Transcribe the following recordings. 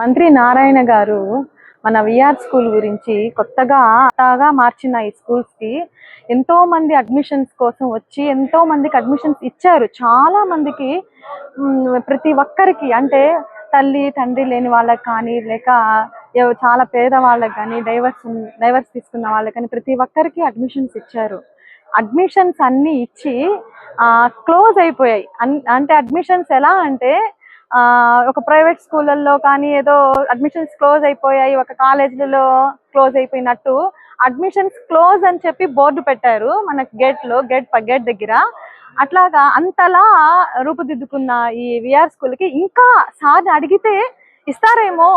మంత్రి నారాయణ గారు మన విఆర్ స్కూల్ గురించి కొత్తగా మార్చిన ఈ స్కూల్స్ కి ఎంతో మంది అడ్మిషన్స్ కోసం వచ్చి ఎంతో మందికి అడ్మిషన్స్ ఇచ్చారు. చాలా మందికి ప్రతి ఒక్కరికి అంటే తల్లి తండ్రి లేని వాళ్ళకి కానీ లేక చాలా పేద వాళ్ళకి కానీ డైవర్స్ తీసుకున్న వాళ్ళకి కానీ ప్రతి ఒక్కరికి అడ్మిషన్స్ ఇచ్చారు. అడ్మిషన్స్ అన్ని ఇచ్చి క్లోజ్ అయిపోయాయి. అంటే అడ్మిషన్స్ ఎలా అంటే ఒక ప్రైవేట్ స్కూళ్ళల్లో కానీ ఏదో అడ్మిషన్స్ క్లోజ్ అయిపోయాయి, ఒక కాలేజీలలో క్లోజ్ అయిపోయినట్టు అడ్మిషన్స్ క్లోజ్ అని చెప్పి బోర్డు పెట్టారు మనకి గేట్ దగ్గర. అట్లాగా అంతలా రూపుదిద్దుకున్న ఈ విఆర్ స్కూల్కి ఇంకా సార్ అడిగితే ఇస్తారేమో,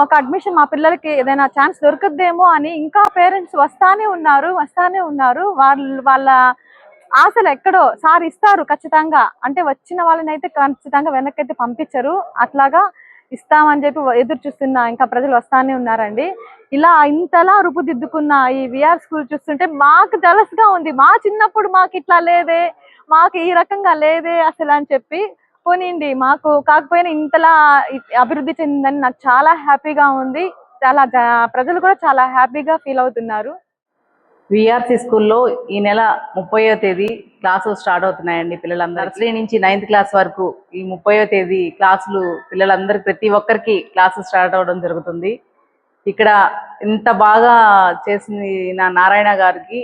ఒక అడ్మిషన్ మా పిల్లలకి ఏదైనా ఛాన్స్ దొరకద్దేమో అని ఇంకా పేరెంట్స్ వస్తానే ఉన్నారు. వాళ్ళ ఆశలు ఎక్కడో సార్ ఇస్తారు ఖచ్చితంగా, అంటే వచ్చిన వాళ్ళని అయితే ఖచ్చితంగా వెనక్కైతే పంపించరు. అట్లాగా ఇస్తామని చెప్పి ఎదురు చూస్తున్న ఇంకా ప్రజలు వస్తానే ఉన్నారండి. ఇలా ఇంతలా రూపుదిద్దుకున్న ఈ విఆర్ స్కూల్ చూస్తుంటే మాకు జలస్ గా ఉంది. మా చిన్నప్పుడు మాకు ఇట్లా లేదే, మాకు ఈ రకంగా లేదే అసలు అని చెప్పి పోనీండి, మాకు కాకపోయినా ఇంతలా అభివృద్ధి చెందిందని నాకు చాలా హ్యాపీగా ఉంది. ప్రజలు కూడా చాలా హ్యాపీగా ఫీల్ అవుతున్నారు. విఆర్సి స్కూల్లో ఈ నెల 30వ తేదీ క్లాసులు స్టార్ట్ అవుతున్నాయండి. పిల్లలందరూ నర్సరీ నుంచి 9th క్లాస్ వరకు ఈ 30వ తేదీ క్లాసులు పిల్లలందరికీ ప్రతి ఒక్కరికి క్లాసులు స్టార్ట్ అవ్వడం జరుగుతుంది. ఇక్కడ ఇంత బాగా చేసింది నా నారాయణ గారికి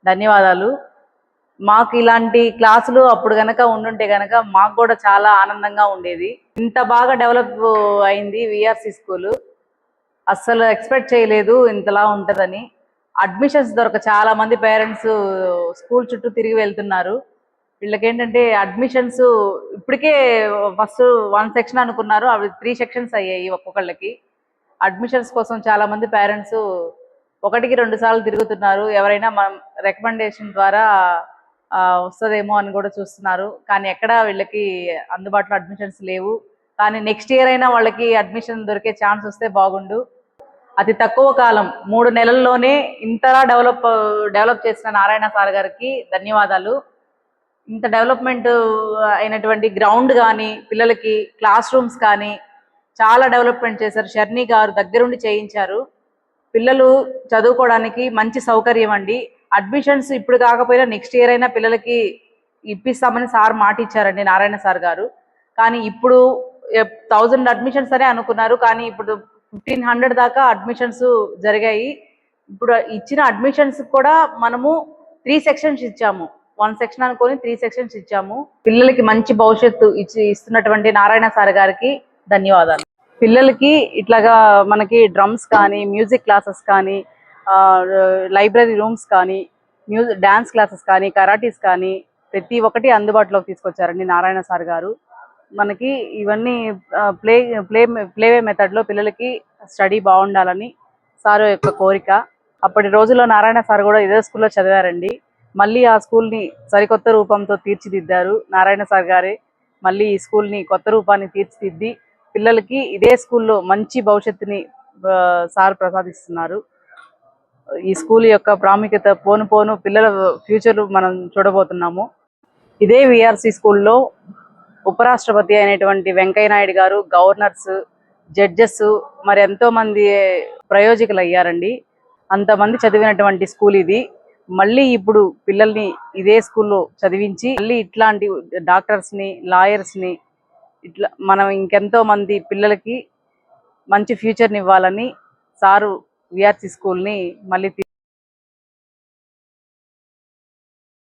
ధన్యవాదాలు. మాకు ఇలాంటి క్లాసులు అప్పుడు గనక ఉండుంటే గనక మాకు కూడా చాలా ఆనందంగా ఉండేది. ఇంత బాగా డెవలప్ అయింది విఆర్సి స్కూలు. అస్సలు ఎక్స్పెక్ట్ చేయలేదు ఇంతలా ఉంటుందని. అడ్మిషన్స్ చాలా మంది పేరెంట్స్ స్కూల్ చుట్టూ తిరిగి వెళ్తున్నారు. వీళ్ళకేంటంటే అడ్మిషన్స్ ఇప్పటికే ఫస్ట్ 1 సెక్షన్ అనుకున్నారు, అవి 3 సెక్షన్స్ అయ్యాయి ఒక్కొక్కళ్ళకి. అడ్మిషన్స్ కోసం చాలా మంది పేరెంట్స్ 1కి 2 సార్లు తిరుగుతున్నారు. ఎవరైనా రికమెండేషన్ ద్వారా వస్తుందేమో అని కూడా చూస్తున్నారు. కానీ ఎక్కడ వీళ్ళకి అందుబాటులో అడ్మిషన్స్ లేవు. కానీ నెక్స్ట్ ఇయర్ అయినా వాళ్ళకి అడ్మిషన్ దొరికే ఛాన్స్ వస్తే బాగుండు. అతి తక్కువ కాలం 3 నెలల్లోనే ఇంతలా డెవలప్ చేసిన నారాయణ సార్ గారికి ధన్యవాదాలు. ఇంత డెవలప్మెంట్ అయినటువంటి గ్రౌండ్ కానీ పిల్లలకి క్లాస్ రూమ్స్ కానీ చాలా డెవలప్మెంట్ చేశారు. షర్ణి గారు దగ్గరుండి చేయించారు. పిల్లలు చదువుకోవడానికి మంచి సౌకర్యం అండి. అడ్మిషన్స్ ఇప్పుడు కాకపోయినా నెక్స్ట్ ఇయర్ అయినా పిల్లలకి ఇప్పిస్తామని సార్ మాట ఇచ్చారండి నారాయణ సార్ గారు. కానీ ఇప్పుడు 1000 అడ్మిషన్స్ అనే అనుకున్నారు, కానీ ఇప్పుడు 1500 దాకా అడ్మిషన్స్ జరిగాయి. ఇప్పుడు ఇచ్చిన అడ్మిషన్స్ కూడా మనము 3 సెక్షన్స్ ఇచ్చాము. 1 సెక్షన్ అనుకొని 3 సెక్షన్స్ ఇచ్చాము. పిల్లలకి మంచి భవిష్యత్తు ఇస్తున్నటువంటి నారాయణ సార్ గారికి ధన్యవాదాలు. పిల్లలకి ఇట్లాగా మనకి డ్రమ్స్ కానీ, మ్యూజిక్ క్లాసెస్ కానీ, లైబ్రరీ రూమ్స్ కానీ, డాన్స్ క్లాసెస్ కానీ, కరాటీస్ కానీ ప్రతి ఒక్కటి అందుబాటులోకి తీసుకొచ్చారండి నారాయణ సార్ గారు. మనకి ఇవన్నీ ప్లేవే మెథడ్లో పిల్లలకి స్టడీ బాగుండాలని సార్ యొక్క కోరిక. అప్పటి రోజుల్లో నారాయణ సార్ కూడా ఇదే స్కూల్లో చదివారండి. మళ్ళీ ఆ స్కూల్ని సరికొత్త రూపంతో తీర్చిదిద్దారు నారాయణ సార్ గారే. మళ్ళీ ఈ స్కూల్ని కొత్త రూపాన్ని తీర్చిదిద్ది పిల్లలకి ఇదే స్కూల్లో మంచి భవిష్యత్తుని సార్ ప్రసాదిస్తున్నారు. ఈ స్కూల్ యొక్క ప్రాముఖ్యత పోను పిల్లల ఫ్యూచర్ మనం చూడబోతున్నాము. ఇదే విఆర్సి స్కూల్లో ఉపరాష్ట్రపతి అయినటువంటి వెంకయ్య నాయుడు గారు, గవర్నర్స్, జడ్జెస్, మరి ఎంతో మంది ప్రయోజకులు అయ్యారండి. అంతమంది చదివినటువంటి స్కూల్ ఇది. మళ్ళీ ఇప్పుడు పిల్లల్ని ఇదే స్కూల్లో చదివించి మళ్ళీ ఇట్లాంటి డాక్టర్స్ని, లాయర్స్ని ఇట్లా మనం ఇంకెంతో మంది పిల్లలకి మంచి ఫ్యూచర్ని ఇవ్వాలని సారు విఆర్సి స్కూల్ని మళ్ళీ